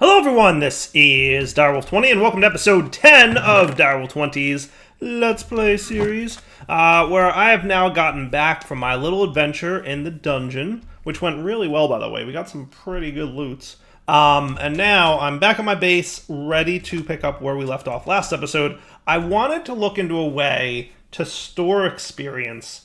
Hello everyone, this is Direwolf20 and welcome to episode 10 of Direwolf20's Let's Play series, where I have now gotten back from my little adventure in the dungeon, which went really well, by the way. We got some pretty good loots. And now I'm back at my base, ready to pick up where we left off last episode. I wanted to look into a way to store experience,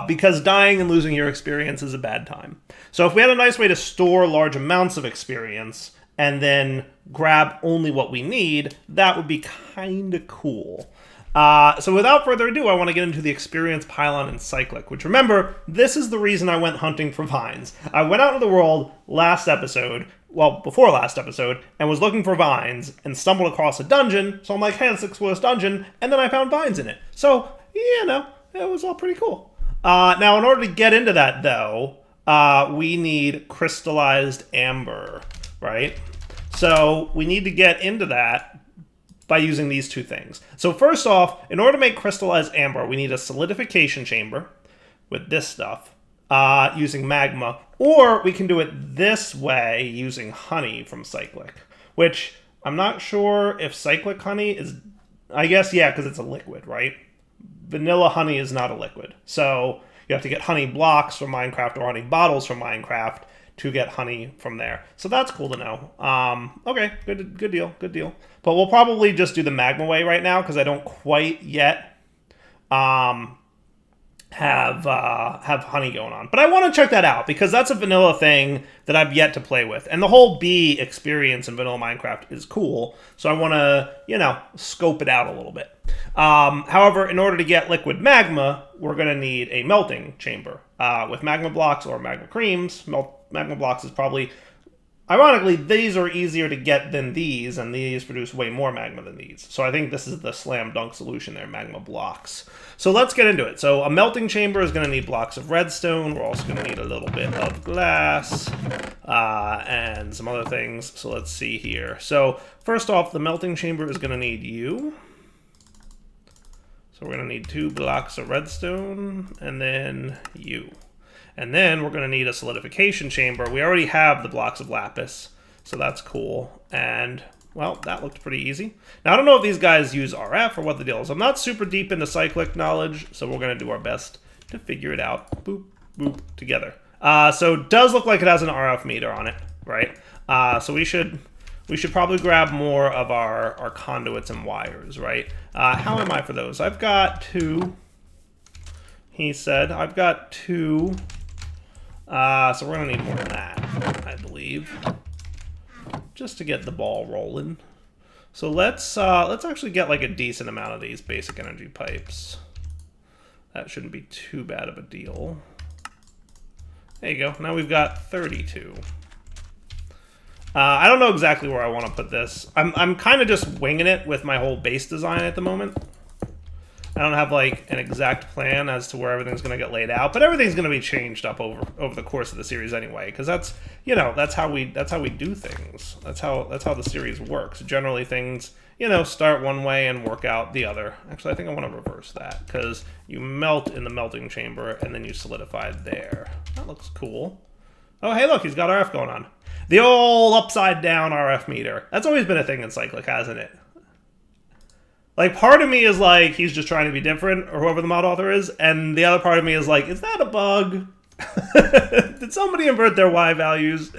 because dying and losing your experience is a bad time. So if we had a nice way to store large amounts of experience and then grab only what we need, that would be kind of cool. So without further ado, I want to get into the experience pylon in Cyclic, which, remember, this is the reason I went hunting for vines. I went out into the world last episode, well, before last episode, and was looking for vines and stumbled across a dungeon, so I'm like, hey, let's explore this dungeon, and then I found vines in it. So, you know, it was all pretty cool. Now, in order to get into that, though, we need crystallized amber, right? So we need to get into that by using these two things. So first off, in order to make crystallized amber, we need a solidification chamber with this stuff using magma, or we can do it this way using honey from Cyclic, which I'm not sure if Cyclic honey is, I guess, yeah, because it's a liquid, right? Vanilla honey is not a liquid. So you have to get honey blocks from Minecraft or honey bottles from Minecraft to get honey from there. So that's cool to know. Okay, good deal. But we'll probably just do the magma way right now because I don't quite yet have honey going on. But I want to check that out because that's a vanilla thing that I've yet to play with. And the whole bee experience in vanilla Minecraft is cool. So I want to, you know, scope it out a little bit. However, in order to get liquid magma, we're going to need a melting chamber with magma blocks or magma creams. Magma blocks is probably, ironically, these are easier to get than these, and these produce way more magma than these. So I think this is the slam dunk solution there, magma blocks. So let's get into it. So a melting chamber is going to need blocks of redstone. We're also going to need a little bit of glass and some other things. So let's see here. So first off, the melting chamber is going to need you. So we're going to need 2 blocks of redstone, and then you. And then we're going to need a solidification chamber. We already have the blocks of lapis, so that's cool. And, well, that looked pretty easy. Now, I don't know if these guys use RF or what the deal is. I'm not super deep into Cyclic knowledge, so we're going to do our best to figure it out. Boop, boop, together. So it does look like it has an RF meter on it, right? So we should probably grab more of our conduits and wires, right? How am I for those? I've got 2. He said, I've got 2. So we're going to need more than that, I believe, just to get the ball rolling. So let's actually get like a decent amount of these basic energy pipes. That shouldn't be too bad of a deal. There you go. Now we've got 32. I don't know exactly where I want to put this. I'm kind of just winging it with my whole base design at the moment. I don't have like an exact plan as to where everything's going to get laid out, but everything's going to be changed up over the course of the series anyway, because that's, you know, that's how we do things. That's how the series works. Generally, things, you know, start one way and work out the other. Actually, I think I want to reverse that because you melt in the melting chamber and then you solidify there. That looks cool. Oh, hey, look, he's got RF going on. The old upside down RF meter. That's always been a thing in Cyclic, hasn't it? Like, part of me is like, he's just trying to be different, or whoever the mod author is, and the other part of me is like, is that a bug? Did somebody invert their Y values?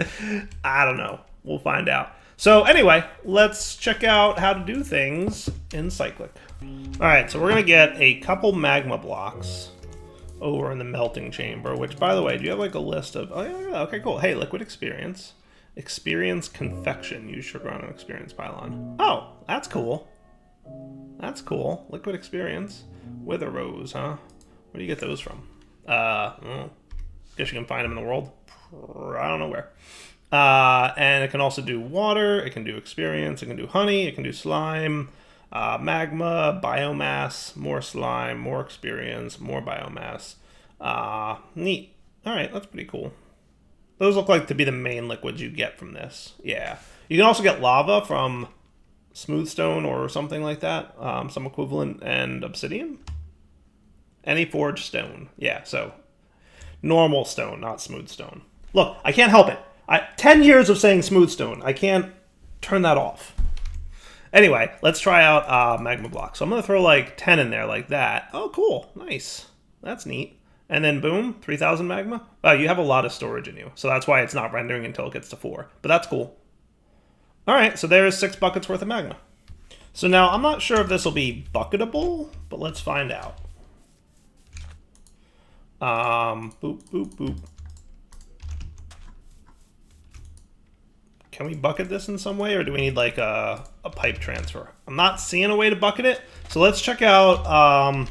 I don't know. We'll find out. So anyway, let's check out how to do things in Cyclic. Alright, so we're going to get a couple magma blocks over in the melting chamber, which, by the way, do you have like a list of... Oh, yeah, okay, cool. Hey, liquid experience. Experience confection. Use sugar on an experience pylon. Oh, that's cool. That's cool. Liquid experience. Wither rose, huh? Where do you get those from? Guess you can find them in the world. I don't know where. And it can also do water. It can do experience. It can do honey. It can do slime. Magma, biomass, more slime, more experience, more biomass. Neat. Alright, that's pretty cool. Those look like to be the main liquids you get from this. Yeah. You can also get lava from smooth stone or something like that. Some equivalent, and obsidian. Any forged stone. Yeah, so normal stone, not smooth stone. Look, I can't help it. 10 years of saying smooth stone. I can't turn that off. Anyway, let's try out magma block. So I'm going to throw like 10 in there like that. Oh, cool. Nice. That's neat. And then boom, 3,000 magma. Oh, you have a lot of storage in you. So that's why it's not rendering until it gets to 4. But that's cool. All right, so there's 6 buckets worth of magma. So now I'm not sure if this will be bucketable, but let's find out. Boop, boop, boop. Can we bucket this in some way, or do we need like a pipe transfer? I'm not seeing a way to bucket it, so let's check out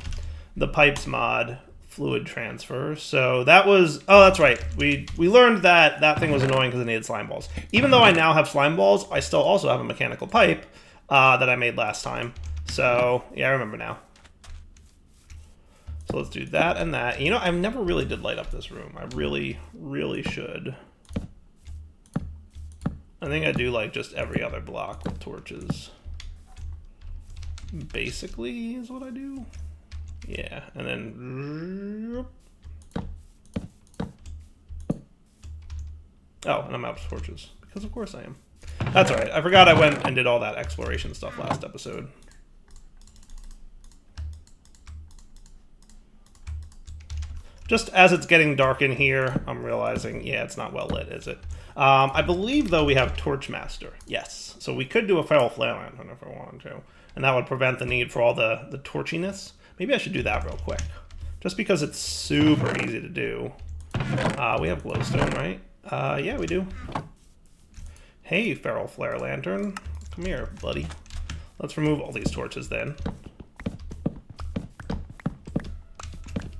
the pipes mod fluid transfer. So that was, oh, that's right. We learned that that thing was annoying because it needed slime balls. Even though I now have slime balls, I still also have a mechanical pipe that I made last time. So yeah, I remember now. So let's do that and that. You know, I never really did light up this room. I really, really should. I think I do like just every other block with torches. Basically is what I do. Yeah, and then... Oh, and I'm out of torches. Because of course I am. That's alright. I forgot I went and did all that exploration stuff last episode. Just as it's getting dark in here, I'm realizing, yeah, it's not well lit, is it? I believe, though, we have Torchmaster. Yes. So we could do a Feral Flare Lantern if I wanted to. And that would prevent the need for all the torchiness. Maybe I should do that real quick. Just because it's super easy to do. We have glowstone, right? Yeah, we do. Hey, Feral Flare Lantern. Come here, buddy. Let's remove all these torches then.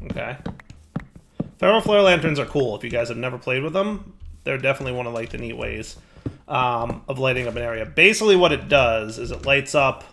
Okay. Feral Flare Lanterns are cool. If you guys have never played with them, they're definitely one of like the neat ways of lighting up an area. Basically what it does is it lights up,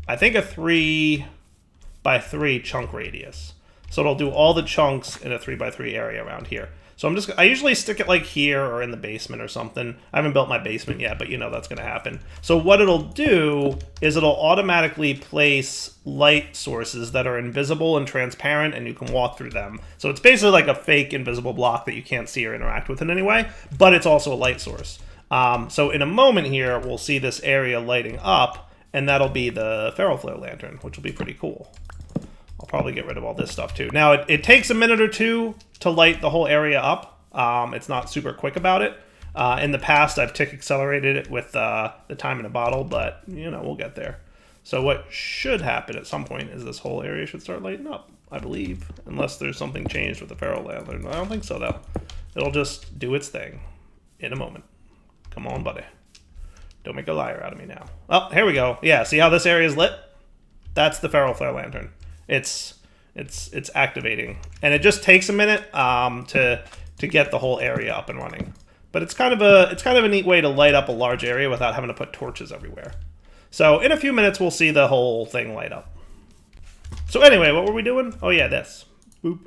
I think, a 3x3 chunk radius. So it'll do all the chunks in a 3x3 area around here. So I usually stick it like here or in the basement or something. I haven't built my basement yet, but you know that's going to happen. So what it'll do is it'll automatically place light sources that are invisible and transparent, and you can walk through them. So it's basically like a fake invisible block that you can't see or interact with in any way, but it's also a light source. So in a moment here, we'll see this area lighting up, and that'll be the Feral Flare Lantern, which will be pretty cool. I'll probably get rid of all this stuff too. Now, it takes a minute or two to light the whole area up. It's not super quick about it. In the past, I've tick accelerated it with the time in a bottle, but, you know, we'll get there. So what should happen at some point is this whole area should start lighting up, I believe. Unless there's something changed with the Feral Lantern. I don't think so, though. It'll just do its thing in a moment. Come on, buddy. Don't make a liar out of me now. Oh, here we go. Yeah, see how this area is lit? That's the Feral Flare Lantern. It's activating, and it just takes a minute to get the whole area up and running. But it's kind of a neat way to light up a large area without having to put torches everywhere. So in a few minutes we'll see the whole thing light up. So anyway, what were we doing? Oh yeah, this. Boop,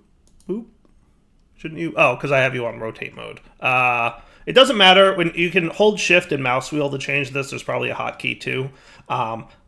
boop. Shouldn't you? Oh, because I have you on rotate mode. It doesn't matter. When you can hold shift and mouse wheel to change this, there's probably a hotkey too.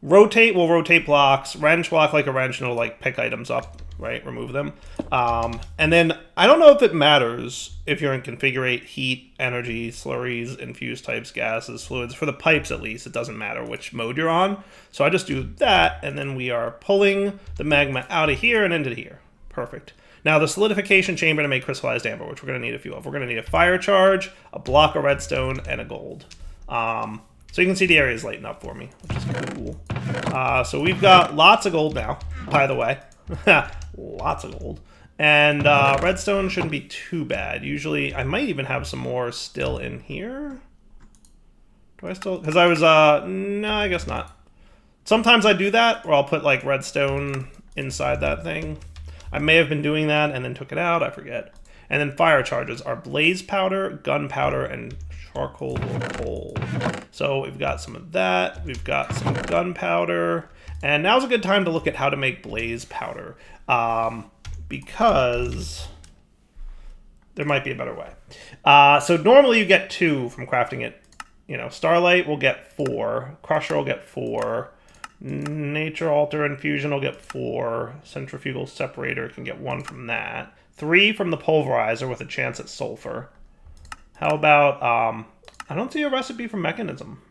Rotate will rotate blocks. Wrench will act like a wrench and it'll like pick items up, right? Remove them. And then I don't know if it matters if you're in configurate heat, energy, slurries, infused types, gases, fluids. For the pipes at least, it doesn't matter which mode you're on. So I just do that, and then we are pulling the magma out of here and into here. Perfect. Now, the solidification chamber to make crystallized amber, which we're going to need a few of. We're going to need a fire charge, a block of redstone, and a gold. So you can see the area is lighting up for me, which is cool. So we've got lots of gold now, by the way. Lots of gold. And redstone shouldn't be too bad. Usually, I might even have some more still in here. Do I still? Because I was, no, I guess not. Sometimes I do that, where I'll put, like, redstone inside that thing. I may have been doing that and then took it out, I forget. And then fire charges are blaze powder, gunpowder, and charcoal or coal. So we've got some of that, we've got some gunpowder, and now's a good time to look at how to make blaze powder, because there might be a better way. So normally you get 2 from crafting it. You know, Starlight will get 4, Crusher will get 4, Nature Alter Infusion will get 4. Centrifugal Separator can get 1 from that. 3 from the Pulverizer with a chance at sulfur. How about, I don't see a recipe for Mechanism.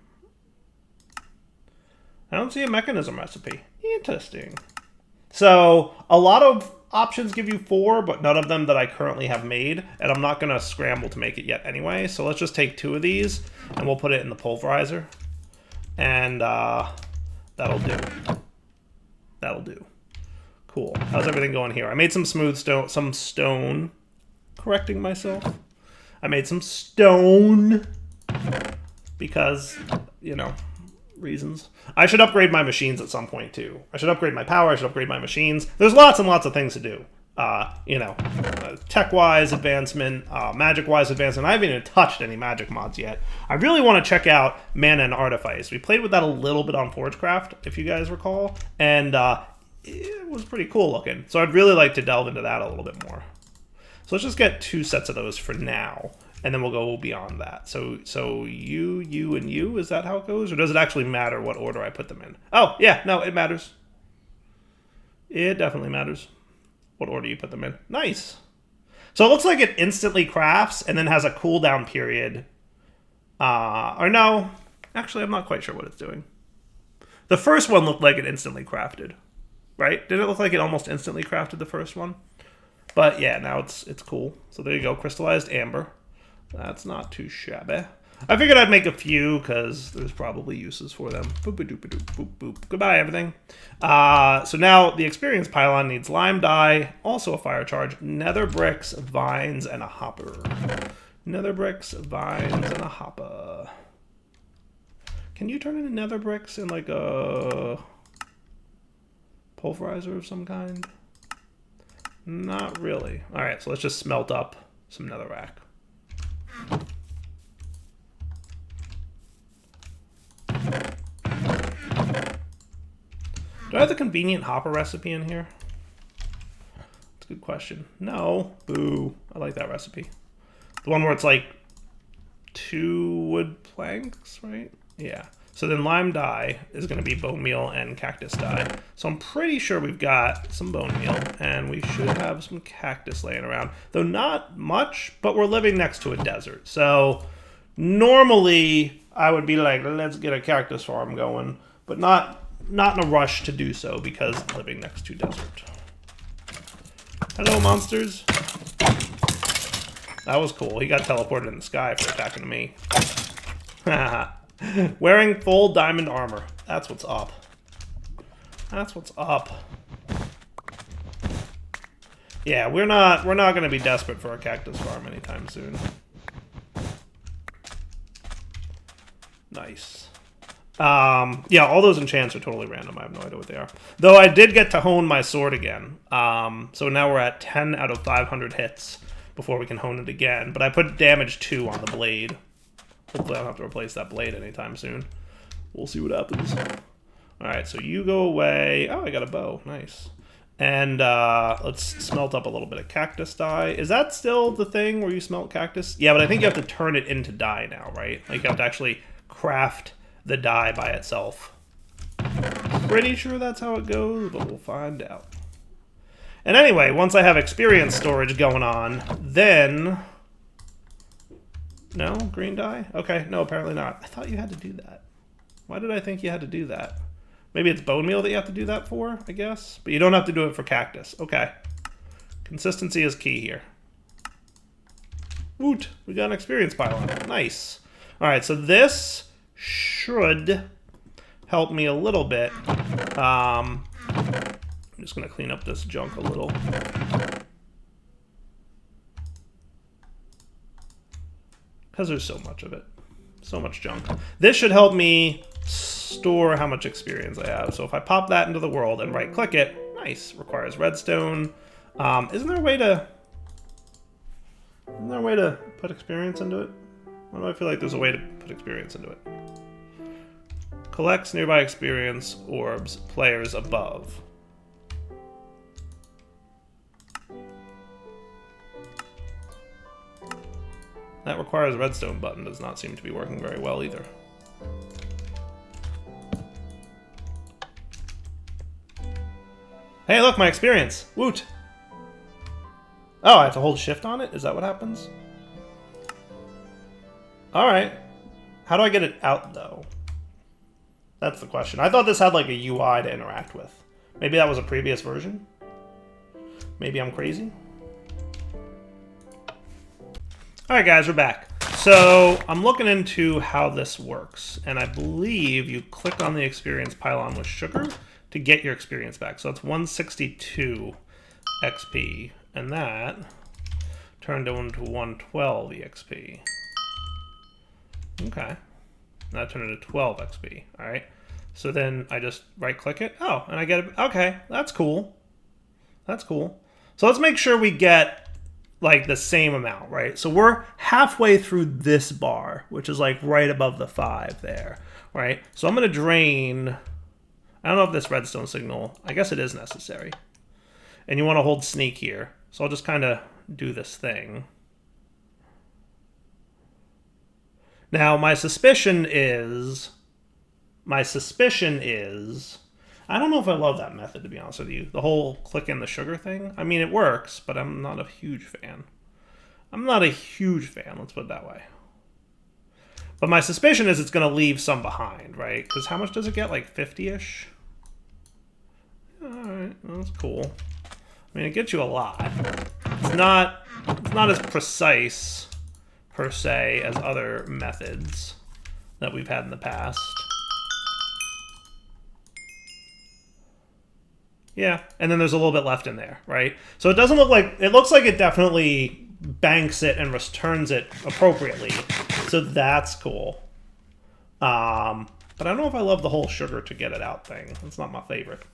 I don't see a mechanism recipe. Interesting. So a lot of options give you 4, but none of them that I currently have made, and I'm not going to scramble to make it yet anyway. So let's just take 2 of these, and we'll put it in the pulverizer, and that'll do. That'll do. Cool. How's everything going here? I made some smooth stone. Correcting myself. I made some stone because, you know, reasons. I should upgrade my machines at some point too. I should upgrade my power. I should upgrade my machines. There's lots and lots of things to do. You know, tech-wise advancement, magic-wise advancement. I haven't even touched any magic mods yet. I really want to check out Mana and Artifice. We played with that a little bit on Forgecraft, if you guys recall, and it was pretty cool looking. So I'd really like to delve into that a little bit more. So let's just get 2 sets of those for now, and then we'll go beyond that. So you, and you, is that how it goes? Or does it actually matter what order I put them in? Oh, yeah, no, it matters. It definitely matters what order you put them in. Nice. So it looks like it instantly crafts and then has a cooldown period. Or no, actually, I'm not quite sure what it's doing. The first one looked like it instantly crafted, right? Did it look like it almost instantly crafted the first one? But yeah, now it's cool. So there you go, crystallized amber. That's not too shabby. I figured I'd make a few because there's probably uses for them. Boop, boop, boop, boop, boop. Goodbye, everything. So now the experience pylon needs lime dye, also a fire charge, nether bricks, vines, and a hopper. Nether bricks, vines, and a hopper. Can you turn into nether bricks in like a pulverizer of some kind? Not really. All right, so let's just smelt up some netherrack. Do I have the convenient hopper recipe in here? That's a good question. No. Boo. I like that recipe. The one where it's like 2 wood planks, right? Yeah. So then lime dye is going to be bone meal and cactus dye. So I'm pretty sure we've got some bone meal, and we should have some cactus laying around. Though not much, but we're living next to a desert. So normally I would be like, let's get a cactus farm going, but not in a rush to do so because I'm living next to desert. Hello, monsters. That was cool. He got teleported in the sky for attacking me. Haha. Wearing full diamond armor. That's what's up. That's what's up. Yeah, we're not going to be desperate for a cactus farm anytime soon. Nice. Yeah, all those enchants are totally random. I have no idea what they are. Though I did get to hone my sword again. So now we're at 10 out of 500 hits before we can hone it again. But I put damage 2 on the blade. Hopefully I don't have to replace that blade anytime soon. We'll see what happens. Alright, so you go away. Oh, I got a bow. Nice. And let's smelt up a little bit of cactus dye. Is that still the thing where you smelt cactus? Yeah, but I think you have to turn it into dye now, right? Like you have to actually craft the dye by itself. Pretty sure that's how it goes, but we'll find out. And anyway, once I have experience storage going on, then... No? Green dye? Okay, no, apparently not. I thought you had to do that. Why did I think you had to do that? Maybe it's bone meal that you have to do that for, I guess? But you don't have to do it for cactus. Okay. Consistency is key here. Woot! We got an experience pylon. Nice. Alright, so this should help me a little bit. I'm just going to clean up this junk a little. Because there's so much of it. So much junk. This should help me store how much experience I have. So if I pop that into the world and right-click it, nice, requires redstone. Isn't there a way to put experience into it? Why do I feel like there's a way to put experience into it? Collects nearby experience orbs, players above. That requires a redstone button does not seem to be working very well either. Hey, look, my experience. Woot. Oh, I have to hold shift on it? Is that what happens? Alright. How do I get it out, though? That's the question. I thought this had like a UI to interact with. Maybe that was a previous version. Maybe I'm crazy. All right, guys, we're back. So I'm looking into how this works, and I believe you click on the experience pylon with sugar to get your experience back. So that's 162 XP, and that turned into 112 EXP. Okay, that turned into 12 XP. All right, so then I just right-click it. Oh, and I get it. Okay, that's cool. That's cool. So let's make sure we get like the same amount, right? So we're halfway through this bar, which is like right above the 5 there, right? So I'm gonna drain, I don't know if this redstone signal, I guess it is necessary. And you wanna hold sneak here. So I'll just kind of do this thing. Now my suspicion is, I don't know if I love that method, to be honest with you. The whole click in the sugar thing. I mean, it works, but I'm not a huge fan. Let's put it that way. But my suspicion is it's going to leave some behind, right? Because how much does it get? Like 50-ish? Alright, well, that's cool. I mean, it gets you a lot. It's not as precise, per se, as other methods that we've had in the past. Yeah, and then there's a little bit left in there, right? So it doesn't look like, it looks like it definitely banks it and returns it appropriately. So that's cool. But I don't know if I love the whole sugar to get it out thing. That's not my favorite.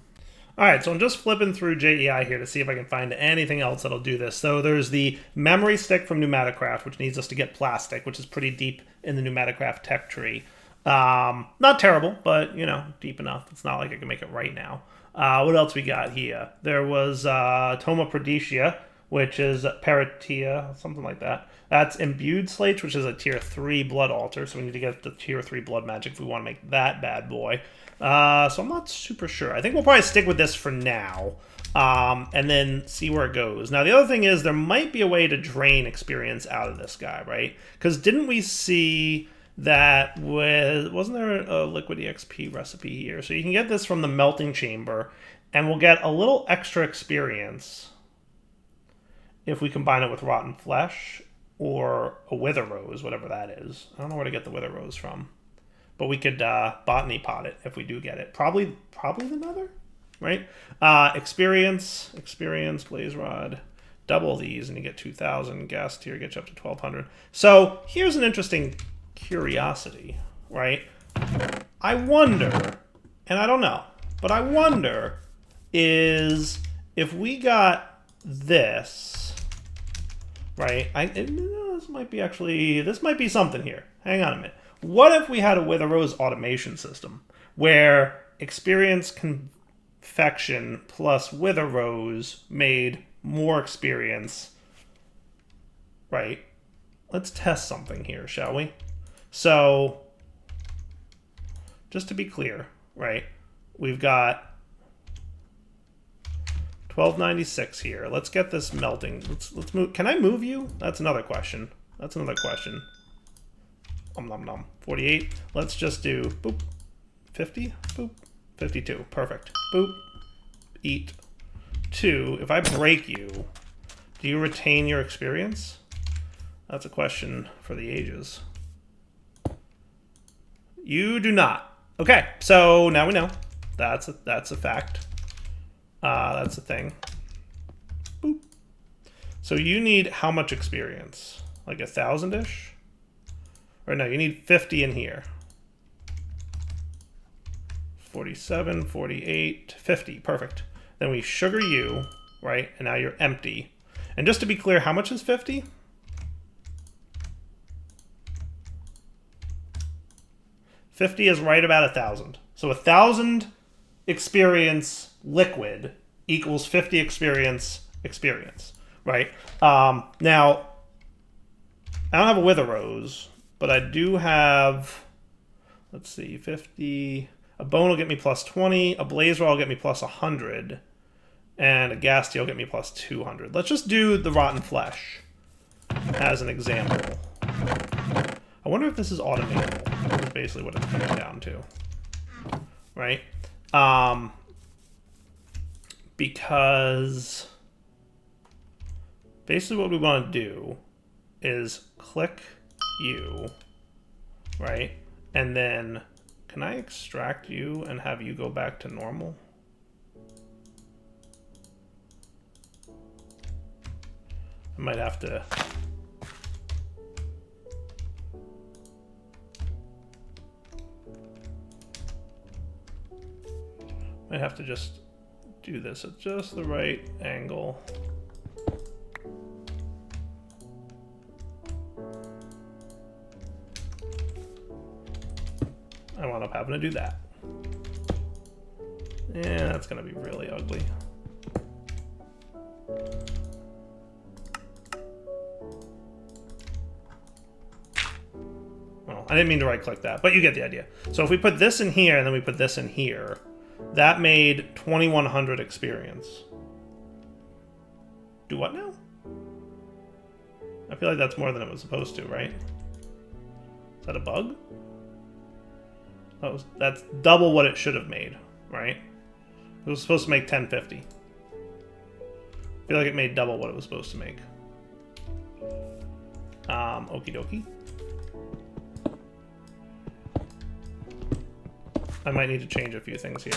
All right, so I'm just flipping through JEI here to see if I can find anything else that'll do this. So there's the memory stick from Pneumaticraft, which needs us to get plastic, which is pretty deep in the Pneumaticraft tech tree. Not terrible, but, you know, deep enough. It's not like I can make it right now. What else we got here? There was Toma Prodicia, which is Paratia, something like that. That's Imbued Slates, which is a tier 3 blood altar. So we need to get the tier 3 blood magic if we want to make that bad boy. So I'm not super sure. I think we'll probably stick with this for now. And then see where it goes. Now, the other thing is there might be a way to drain experience out of this guy, right? Because didn't we see that wasn't there a liquid EXP recipe here? So you can get this from the melting chamber, and we'll get a little extra experience if we combine it with rotten flesh or a wither rose, whatever that is. I don't know where to get the wither rose from, but we could botany pot it if we do get it. Probably the nether, right? Experience, blaze rod. Double these and you get 2,000. Gas tier gets you up to 1,200. So here's an interesting curiosity, right? I wonder, and I don't know, but I wonder is if we got this, right? This might be something here. Hang on a minute. What if we had a Wither Rose automation system where experience confection plus Wither Rose made more experience, right? Let's test something here, shall we? So, just to be clear, right? We've got 1296 here. Let's get this melting. Let's move. Can I move you? That's another question. Nom nom. 48. Let's just do boop. 50. Boop. 52. Perfect. Boop. Eat. 2. If I break you, do you retain your experience? That's a question for the ages. You do not. Okay, so now we know. That's a fact. That's a thing. Boop. So you need how much experience? Like 1,000-ish? Or no, you need 50 in here. 47, 48, 50. Perfect. Then we sugar you, right? And now you're empty. And just to be clear, how much is 50? 50 is right about 1,000. So 1,000 experience liquid equals 50 experience, right? Now, I don't have a Wither Rose, but I do have, let's see, 50. A bone will get me plus 20. A blaze rod will get me plus 100. And a gas steel will get me plus 200. Let's just do the rotten flesh as an example. I wonder if this is automatable. That's basically what it's coming down to. right? Because basically what we want to do is click you, right? And then can I extract you and have you go back to normal? I might have to. Might have to just do this at just the right angle. I wound up having to do that. Yeah, that's gonna be really ugly. Well, I didn't mean to right click that, but you get the idea. So if we put this in here and then we put this in here, that made 2100 experience. Do what now? I feel like that's more than it was supposed to, right? Is that a bug? That's double what it should have made, right? It was supposed to make 1050. I feel like it made double what it was supposed to make. Okie dokie. I might need to change a few things here.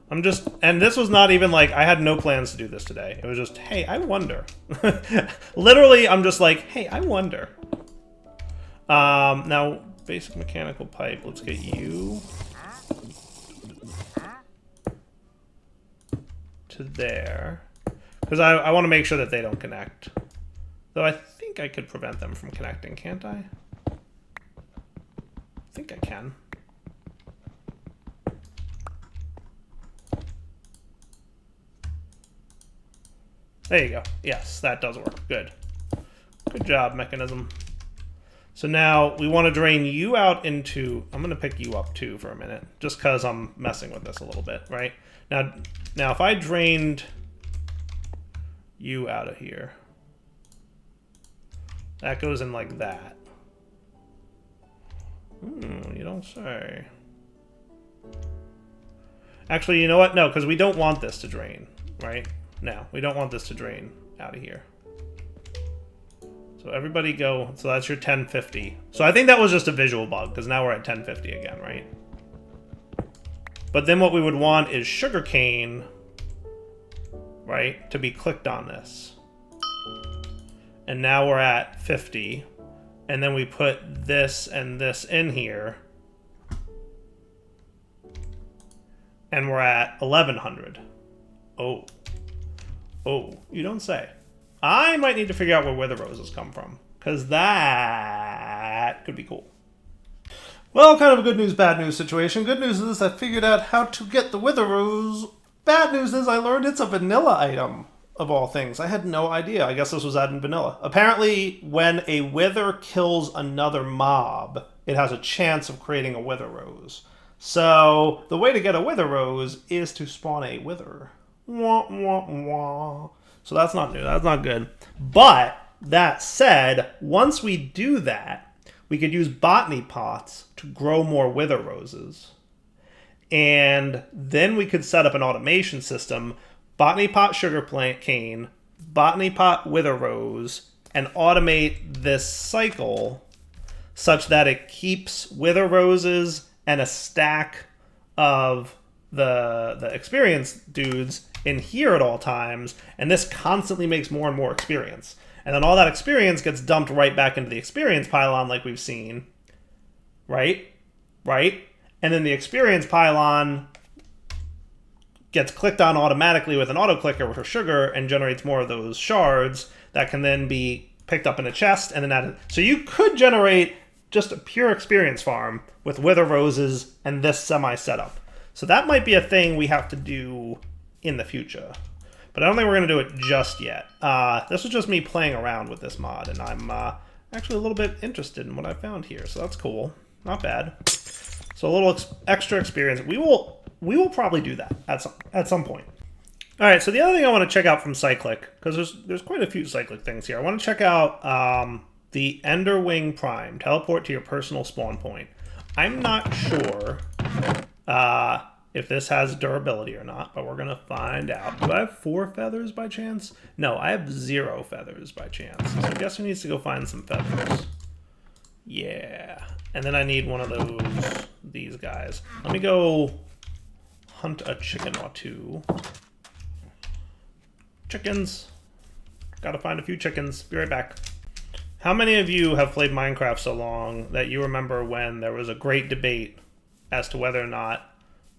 And this was not even like, I had no plans to do this today. It was just, hey, I wonder. Literally, I'm just like, hey, I wonder. Now, basic mechanical pipe, let's get you to there. Because I want to make sure that they don't connect. Though I think I could prevent them from connecting, can't I? I think I can. There you go. Yes, that does work. Good. Good job, mechanism. So now we want to drain you out into... I'm going to pick you up too for a minute, just because I'm messing with this a little bit, right? Now if I drained you out of here, that goes in like that. You don't say. Actually, you know what? No, because we don't want this to drain, right? No, we don't want this to drain out of here. So everybody go. So that's your 1050. So I think that was just a visual bug, because now we're at 1050 again, right? But then what we would want is sugarcane, right, to be clicked on this. And now we're at 50. And then we put this and this in here. And we're at 1100. Oh. Oh, you don't say. I might need to figure out where wither roses come from, because that could be cool. Well, kind of a good news, bad news situation. Good news is I figured out how to get the wither rose. Bad news is I learned it's a vanilla item, of all things. I had no idea. I guess this was added in vanilla. Apparently, when a wither kills another mob, it has a chance of creating a wither rose. So, the way to get a wither rose is to spawn a wither. Wah, wah, wah. So that's not new. That's not good. But that said, once we do that, we could use botany pots to grow more wither roses. And then we could set up an automation system, botany pot sugar plant cane, botany pot wither rose, and automate this cycle such that it keeps wither roses and a stack of the experience dudes in here at all times, and this constantly makes more and more experience. And then all that experience gets dumped right back into the experience pylon like we've seen. Right? Right? And then the experience pylon gets clicked on automatically with an auto-clicker for sugar and generates more of those shards that can then be picked up in a chest and then added. So you could generate just a pure experience farm with wither roses and this semi-setup. So that might be a thing we have to do in the future. But I don't think we're going to do it just yet. This was just me playing around with this mod, and I'm actually a little bit interested in what I found here, so that's cool. Not bad. So a little extra experience. We will probably do that at some point. All right, so the other thing I want to check out from Cyclic, because there's quite a few Cyclic things here. I want to check out The Enderwing Prime. Teleport to your personal spawn point. I'm not sure if this has durability or not, but we're going to find out. Do I have 4 feathers by chance? No, I have 0 feathers by chance. So I guess we need to go find some feathers. Yeah. And then I need one of these guys. Let me go hunt a chicken or 2. Chickens. Gotta find a few chickens. Be right back. How many of you have played Minecraft so long that you remember when there was a great debate as to whether or not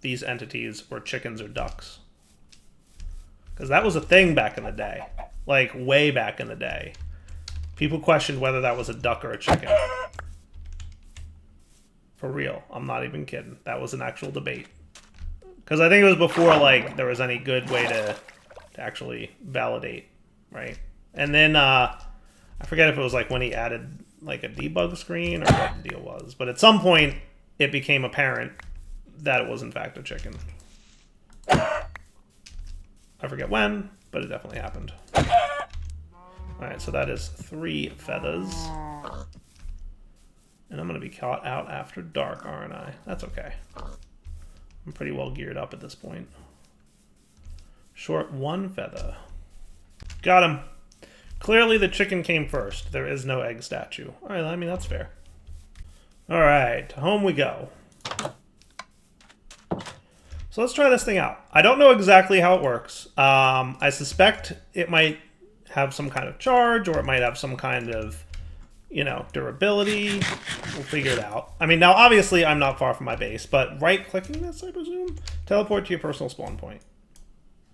these entities were chickens or ducks? Because that was a thing back in the day. Like, way back in the day. People questioned whether that was a duck or a chicken. For real. I'm not even kidding. That was an actual debate. Because I think it was before, like, there was any good way to actually validate, right? And then, I forget if it was, like, when he added, like, a debug screen or what the deal was. But at some point, it became apparent that it was, in fact, a chicken. I forget when, but it definitely happened. Alright, so that is 3 feathers. And I'm going to be caught out after dark, aren't I? That's okay. I'm pretty well geared up at this point. Short 1 feather. Got him. Clearly the chicken came first. There is no egg statue. Alright, I mean, that's fair. Alright, home we go. So let's try this thing out. I don't know exactly how it works. I suspect it might have some kind of charge, or it might have some kind of, you know, durability. We'll figure it out. I mean, now obviously I'm not far from my base, but right-clicking this, I presume? Teleport to your personal spawn point.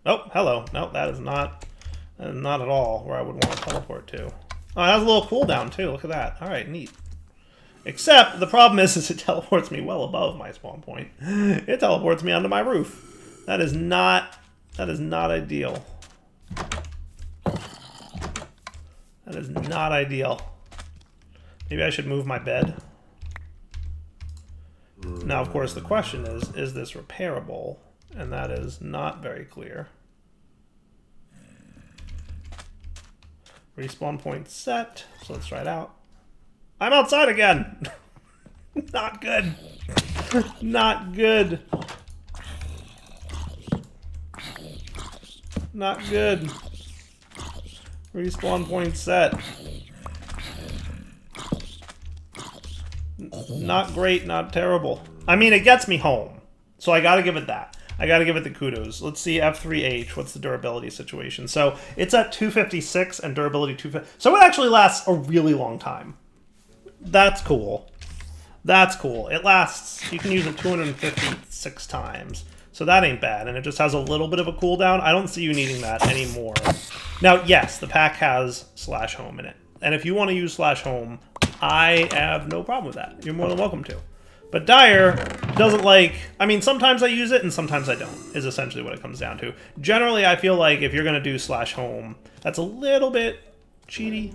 Oh, hello. No, that is not at all where I would want to teleport to. Oh, it has a little cooldown too. Look at that. All right, neat. Except the problem is it teleports me well above my spawn point. It teleports me onto my roof. That is not ideal. That is not ideal. Maybe I should move my bed. Now, of course, the question is this repairable? And that is not very clear. Respawn point set. So let's try it out. I'm outside again! Not good. Not good. Not good. Respawn point set. Not great, not terrible. I mean, it gets me home. So I gotta give it that. I gotta give it the kudos. Let's see F3H. What's the durability situation? So it's at 256 and durability 250. So it actually lasts a really long time. That's cool. That's cool. It lasts, you can use it 256 times. So that ain't bad. And it just has a little bit of a cooldown. I don't see you needing that anymore. Now, yes, the pack has /home in it. And if you want to use /home, I have no problem with that. You're more than welcome to. But Dyer doesn't like... I mean, sometimes I use it and sometimes I don't, is essentially what it comes down to. Generally, I feel like if you're going to do /home, that's a little bit cheaty.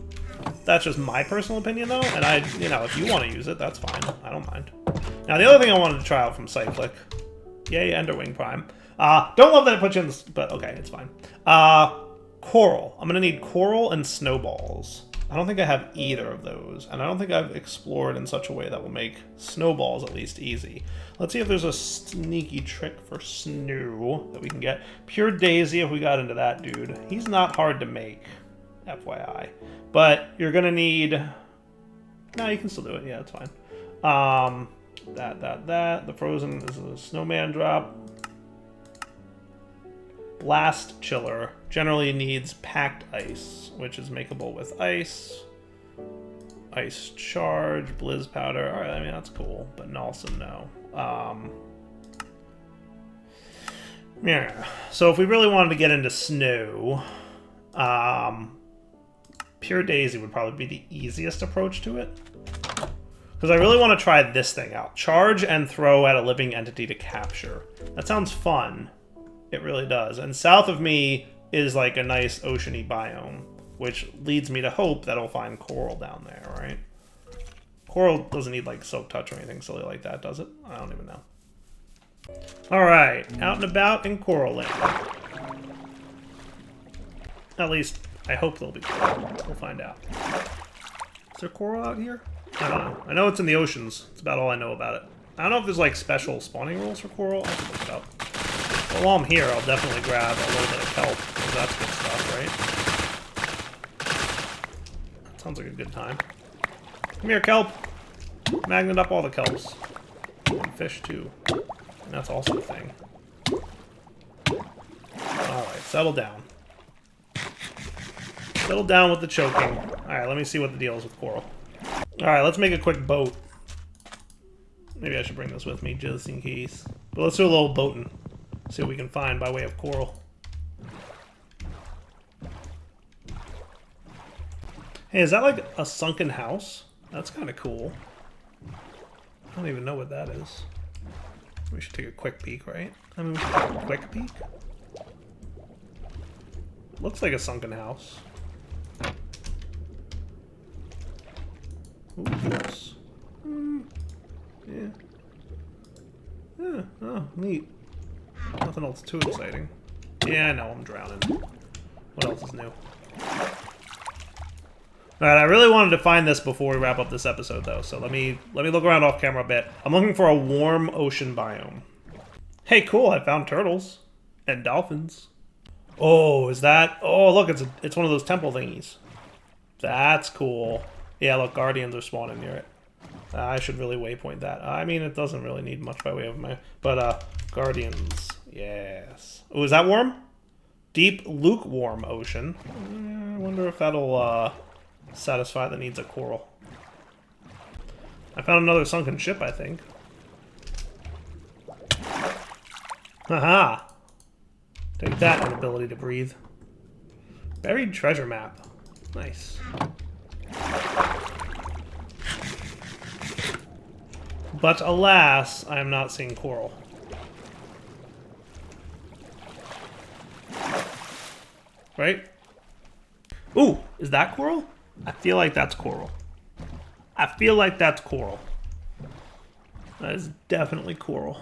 That's just my personal opinion, though. And you know, if you want to use it, that's fine. I don't mind. Now, the other thing I wanted to try out from Cyclic. Yay, Enderwing Prime. Don't love that it puts you in this, but okay, it's fine. Coral. I'm going to need coral and snowballs. I don't think I have either of those, and I don't think I've explored in such a way that will make snowballs at least easy. Let's see if there's a sneaky trick for snow that we can get. Pure Daisy, if we got into that dude. He's not hard to make, FYI. But you're going to need... No, you can still do it. Yeah, it's fine. The frozen is a snowman drop. Blast Chiller generally needs packed ice, which is makeable with ice. Ice Charge, Blizz Powder. Alright, I mean, that's cool, but also no. Yeah. So if we really wanted to get into snow, Pure Daisy would probably be the easiest approach to it. Because I really want to try this thing out. Charge and throw at a living entity to capture. That sounds fun. It really does. And south of me is like a nice oceany biome, which leads me to hope that I'll find coral down there, right? Coral doesn't need like silk touch or anything silly like that, does it? I don't even know. Alright, out and about in Coral Land. At least, I hope they'll be cool. We'll find out. there coral out here? I don't know. I know it's in the oceans. That's about all I know about it. I don't know if there's like special spawning rules for coral. I have to look it up. But while I'm here, I'll definitely grab a little bit of kelp, because that's good stuff, right? That sounds like a good time. Come here, kelp. Magnet up all the kelps. And fish, too. And that's also a thing. Alright, settle down. Settle down with the choking. Alright, let me see what the deal is with coral. Alright, let's make a quick boat. Maybe I should bring this with me, just in case. But let's do a little boating. See what we can find by way of coral. Hey, is that like a sunken house? That's kind of cool. I don't even know what that is. We should take a quick peek, right? I mean, we should take a quick peek. Looks like a sunken house. Ooh, yes. Yeah. Yeah, oh, neat. Nothing else too exciting. Yeah, I know, I'm drowning. What else is new? Alright, I really wanted to find this before we wrap up this episode, though, so let me look around off camera a bit. I'm looking for a warm ocean biome. Hey, cool, I found turtles. And dolphins. Oh, is that... Oh, look, it's one of those temple thingies. That's cool. Yeah, look, guardians are spawning near it. I should really waypoint that. I mean, it doesn't really need much by way of my... But, guardians. Yes. Oh, is that warm? Deep, lukewarm ocean. I wonder if that'll, satisfy the needs of coral. I found another sunken ship, I think. Haha! Take that, inability to breathe. Buried treasure map. Nice. But alas, I am not seeing coral. Right? Ooh, is that coral? I feel like that's coral. I feel like that's coral. That is definitely coral.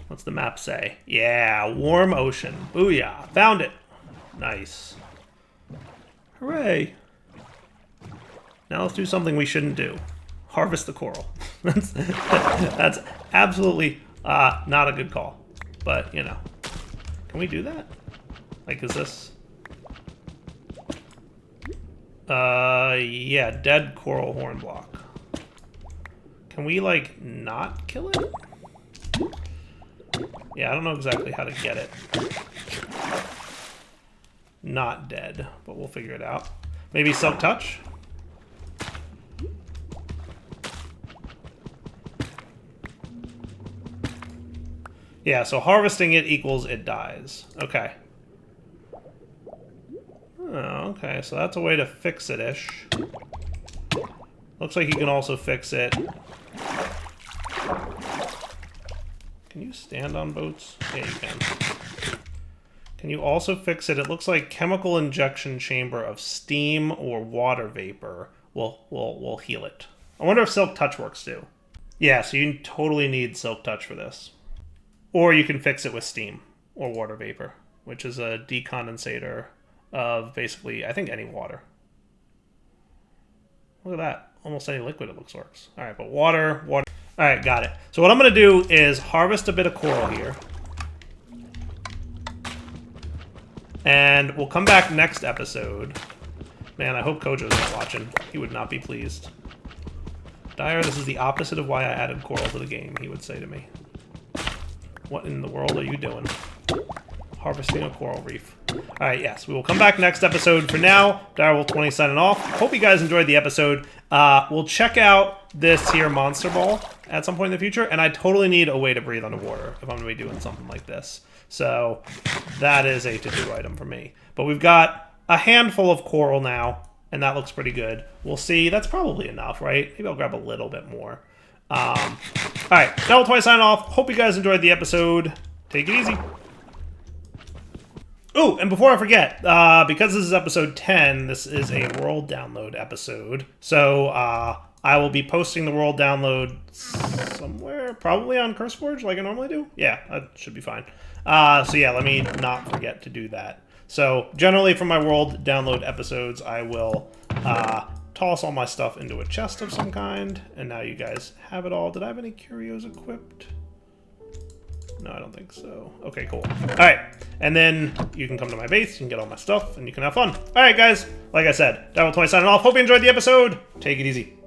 What's the map say? Yeah, warm ocean. Booyah. Found it. Nice. Hooray. Now let's do something we shouldn't do. Harvest the coral. That's absolutely not a good call. But, you know. Can we do that? Like, is this... yeah, dead coral horn block. Can we, like, not kill it? Yeah, I don't know exactly how to get it. Not dead, but we'll figure it out. Maybe silk touch? Yeah, so harvesting it equals it dies. Okay. Oh, okay, so that's a way to fix it-ish. Looks like you can also fix it. Can you stand on boats? Yeah, you can. Can you also fix it? It looks like chemical injection chamber of steam or water vapor will heal it. I wonder if silk touch works too. Yeah, so you totally need silk touch for this. Or you can fix it with steam or water vapor, which is a decondensator of basically, I think, any water. Look at that. Almost any liquid it looks works. All right, but water. All right, got it. So what I'm going to do is harvest a bit of coral here. And we'll come back next episode. Man, I hope Kojo's not watching. He would not be pleased. Dyer, this is the opposite of why I added coral to the game, he would say to me. What in the world are you doing? Harvesting a coral reef. Alright, yes, we will come back next episode. For now, Direwolf20 signing off. Hope you guys enjoyed the episode. We'll check out this here monster ball at some point in the future, and I totally need a way to breathe underwater if I'm going to be doing something like this. So, that is a to-do item for me. But we've got a handful of coral now, and that looks pretty good. We'll see. That's probably enough, right? Maybe I'll grab a little bit more. Alright, Direwolf20 signing off. Hope you guys enjoyed the episode. Take it easy. Oh, and before I forget, because this is episode 10, this is a world download episode. So, I will be posting the world download somewhere, probably on CurseForge like I normally do. Yeah, that should be fine. So yeah, let me not forget to do that. So, generally for my world download episodes, I will toss all my stuff into a chest of some kind, and now you guys have it all. Did I have any curios equipped? No, I don't think so. Okay, cool. All right, and then you can come to my base, you can get all my stuff, and you can have fun. All right, guys, like I said, Devil20 signing off. Hope you enjoyed the episode. Take it easy.